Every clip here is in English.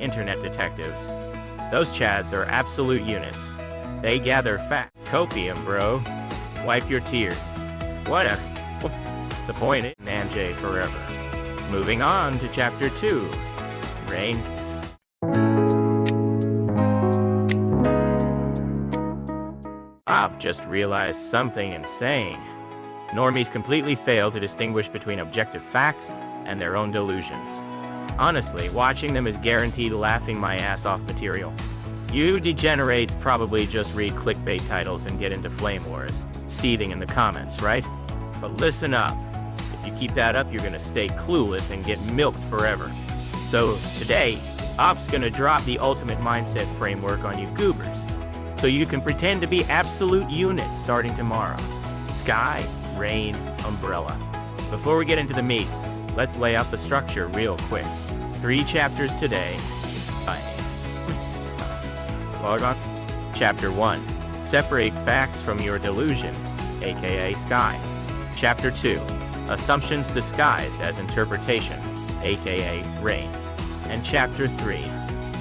internet detectives. Those chads are absolute units. They gather facts. Copium, bro. Wipe your tears. What a... The point is Nanjay forever. Moving on to Chapter 2. Rain. I've just realized something insane. Normies completely fail to distinguish between objective facts and their own delusions. Honestly, watching them is guaranteed laughing my ass off material. You degenerates probably just read clickbait titles and get into flame wars, seething in the comments, right? But listen up. If you keep that up, you're gonna stay clueless and get milked forever. So today, Op's gonna drop the ultimate mindset framework on you goobers, so you can pretend to be absolute units starting tomorrow. Sky, rain, umbrella. Before we get into the meat, let's lay out the structure real quick. 3 chapters today. Log on. Chapter 1. Separate facts from your delusions, aka Sky. Chapter 2. Assumptions disguised as interpretation, aka Rain. And Chapter 3.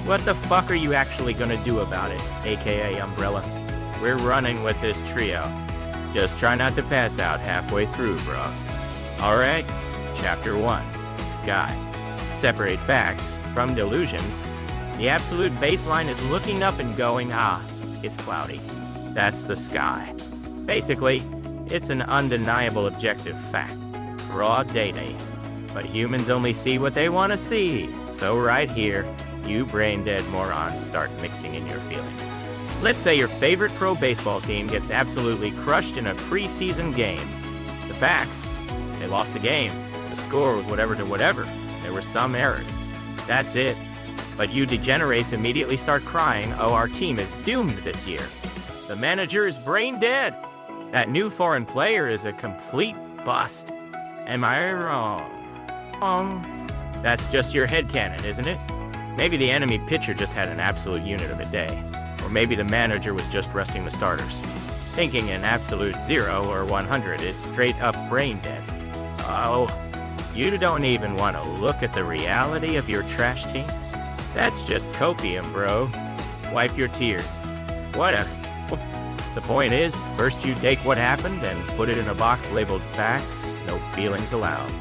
What the fuck are you actually gonna do about it, aka Umbrella? We're running with this trio. Just try not to pass out halfway through, bros. Alright, Chapter 1. Sky. Separate facts from delusions. The absolute baseline is looking up and going, it's cloudy. That's the sky. Basically, it's an undeniable objective fact. Raw data. But humans only see what they want to see. So right here, you brain-dead morons start mixing in your feelings. Let's say your favorite pro baseball team gets absolutely crushed in a preseason game. The facts: they lost the game. The score was whatever to whatever. There were some errors. That's it. But you degenerates immediately start crying, oh, our team is doomed this year. The manager is brain dead. That new foreign player is a complete bust. Am I wrong? That's just your headcanon, isn't it? Maybe the enemy pitcher just had an absolute unit of a day. Or maybe the manager was just resting the starters. Thinking an absolute 0 or 100 is straight up brain dead. Oh, you don't even want to look at the reality of your trash team? That's just copium, bro. Wipe your tears. What a... The point is, first you take what happened and put it in a box labeled facts, no feelings allowed.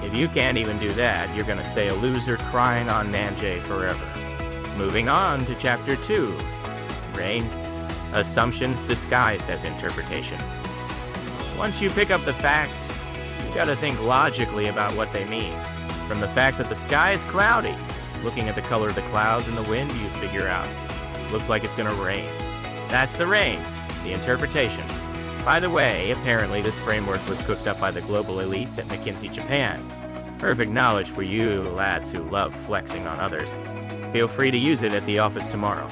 If you can't even do that, you're gonna stay a loser crying on Nanjay forever. Moving on to Chapter 2. Rain. Assumptions disguised as interpretation. Once you pick up the facts, you gotta think logically about what they mean. From the fact that the sky is cloudy, looking at the color of the clouds and the wind, you figure out. Looks like it's gonna rain. That's the rain, the interpretation. By the way, apparently this framework was cooked up by the global elites at McKinsey, Japan. Perfect knowledge for you lads who love flexing on others. Feel free to use it at the office tomorrow.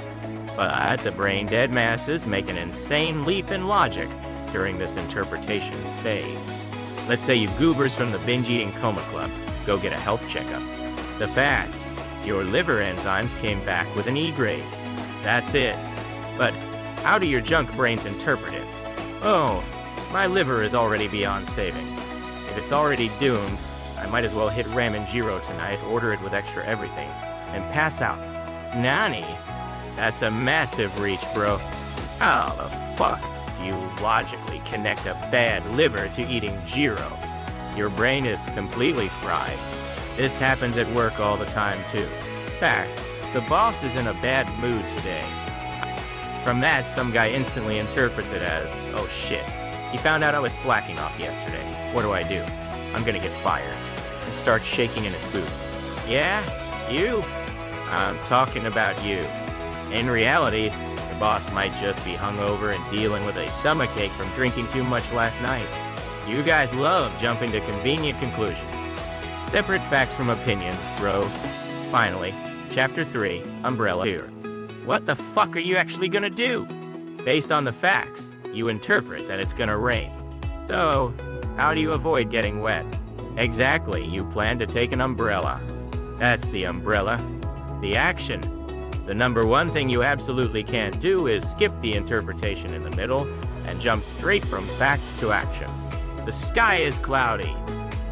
But the brain-dead masses make an insane leap in logic during this interpretation phase. Let's say you goobers from the binge-eating coma club go get a health checkup. The fact: your liver enzymes came back with an E grade. That's it. But how do your junk brains interpret it? Oh, my liver is already beyond saving. If it's already doomed, I might as well hit Ramen Jiro tonight, order it with extra everything, and pass out. Nani? That's a massive reach, bro. How the fuck do you logically connect a bad liver to eating Jiro? Your brain is completely fried. This happens at work all the time, too. In fact, the boss is in a bad mood today. From that, some guy instantly interprets it as, oh shit, he found out I was slacking off yesterday. What do? I'm gonna get fired. And start shaking in his boot. Yeah? You? I'm talking about you. In reality, the boss might just be hungover and dealing with a stomachache from drinking too much last night. You guys love jumping to convenient conclusions. Separate facts from opinions, bro. Finally, Chapter 3, Umbrella here. What the fuck are you actually gonna do? Based on the facts, you interpret that it's gonna rain. So, how do you avoid getting wet? Exactly, you plan to take an umbrella. That's the umbrella. The action. The number one thing you absolutely can't do is skip the interpretation in the middle and jump straight from fact to action. The sky is cloudy.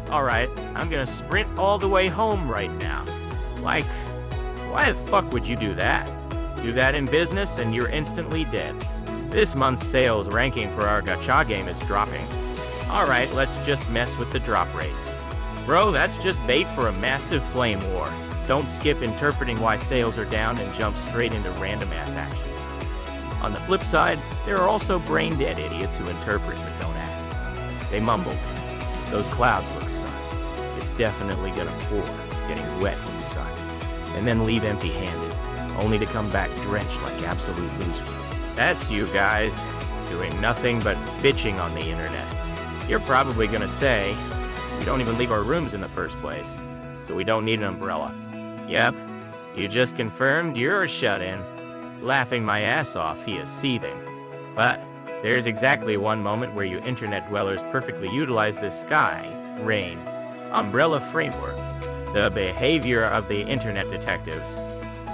Alright, I'm gonna sprint all the way home right now. Like Why the fuck would you do that? Do that in business and you're instantly dead. This month's sales ranking for our gacha game is dropping. Alright, let's just mess with the drop rates. Bro, that's just bait for a massive flame war. Don't skip interpreting why sales are down and jump straight into random ass actions. On the flip side, there are also brain-dead idiots who interpret but don't act. They mumble. Those clouds look sus. It's definitely gonna pour, getting wet in the sun. And then leave empty-handed, only to come back drenched like absolute losers. That's you guys, doing nothing but bitching on the internet. You're probably gonna say, we don't even leave our rooms in the first place, so we don't need an umbrella. Yep, you just confirmed you're a shut-in. Laughing my ass off, he is seething. But there's exactly one moment where you internet dwellers perfectly utilize this sky, rain, umbrella framework, the behavior of the internet detectives.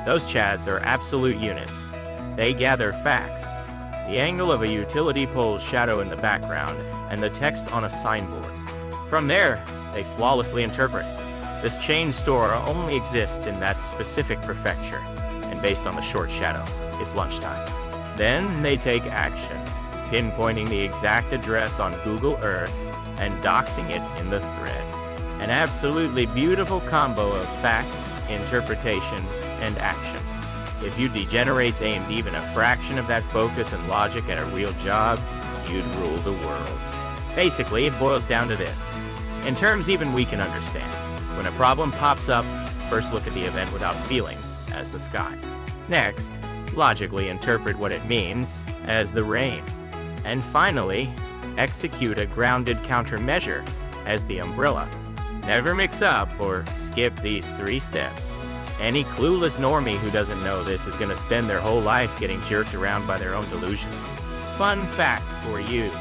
Those chads are absolute units. They gather facts, the angle of a utility pole's shadow in the background, and the text on a signboard. From there, they flawlessly interpret. This chain store only exists in that specific prefecture, and based on the short shadow, it's lunchtime. Then they take action, pinpointing the exact address on Google Earth and doxing it in the thread. An absolutely beautiful combo of fact, interpretation, and action. If you degenerates aimed even a fraction of that focus and logic at a real job, you'd rule the world. Basically, it boils down to this. In terms even we can understand. When a problem pops up, first look at the event without feelings, as the sky. Next, logically interpret what it means, as the rain. And finally, execute a grounded countermeasure, as the umbrella. Never mix up or skip these 3 steps. Any clueless normie who doesn't know this is gonna spend their whole life getting jerked around by their own delusions. Fun fact for you.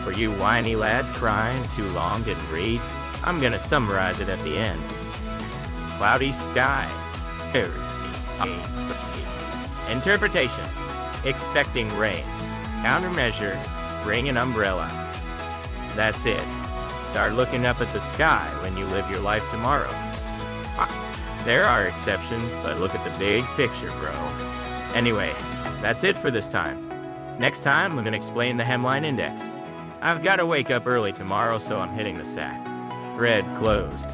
For you whiny lads crying too long didn't read, I'm gonna summarize it at the end. Cloudy sky. Interpretation. Expecting rain. Countermeasure. Bring an umbrella. That's it. Start looking up at the sky when you live your life tomorrow. There are exceptions, but look at the big picture, bro. Anyway, that's it for this time. Next time, I'm gonna explain the hemline index. I've gotta wake up early tomorrow, so I'm hitting the sack. Thread closed.